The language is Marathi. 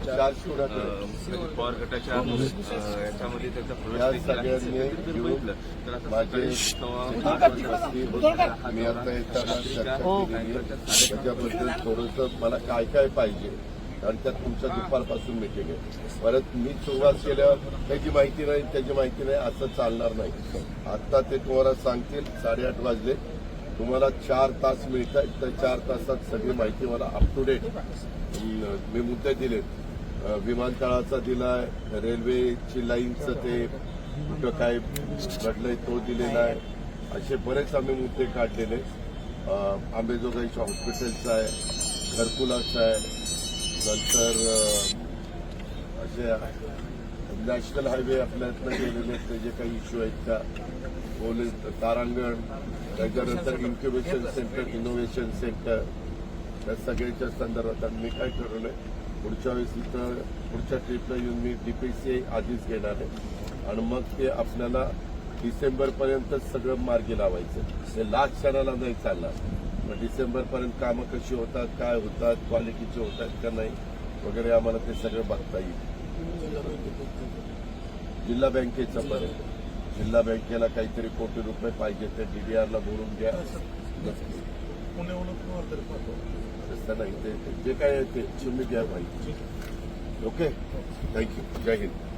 चार पवार गटाच्या याच्यामध्ये त्याचा या सगळ्यांनी बघितलं तर आता माझे मी आता येताना चर्चा केलेली आहे. त्याच्याबद्दल थोडंसं मला काय काय पाहिजे, कारण त्यात तुमच्या दुपारपासून मीटिंग आहे. परत मी सुरुवात केल्यावर त्याची माहिती नाही त्याची माहिती नाही असं चालणार नाही. आता ते तुम्हाला सांगतील 8:30 वाजले, तुम्हाला 4 तास मिळत आहेत. तर 4 तासात सगळी माहिती मला अप टू डेट मी मुद्दे दिलेत. विमानतळाचा दिलाय, रेल्वेची लाईनचं ते कुठं काय घडलंय तो दिलेला आहे. असे बरेच आम्ही मुद्दे काढलेले. आंबेजोगाईच्या हॉस्पिटलचा आहे, घरकुलाचा आहे, नंतर असे नॅशनल हायवे आपल्यातनं गेलेले ते जे काही इश्यू आहेत त्या पोलीस तारांगण, त्याच्यानंतर इन्क्युबेशन सेंटर, इनोव्हेशन सेंटर, त्या सगळ्याच्या संदर्भात मी काय ठरवलंय, पुढच्या वेळेस इथं पुढच्या ट्रिपला येऊन मी डीपीसीआय आधीच घेणार आहे आणि मग ते आपल्याला डिसेंबरपर्यंतच सगळं मार्गी लावायचं. ते लास्ट क्षणाला नाही चालणार. मग डिसेंबरपर्यंत कामं कशी होतात, काय होतात, क्वालिटीचे होतात का नाही वगैरे आम्हाला ते सगळं बघता येईल. जिल्हा बँकेचं पण जिल्हा बँकेला काहीतरी कोटी रुपये पाहिजे, ते डीडीआरला बोलून घ्या. तसं नाही, ते जे काय आहे ते तुम्ही घ्या माहिती. Okay, thank you. जय हिंद.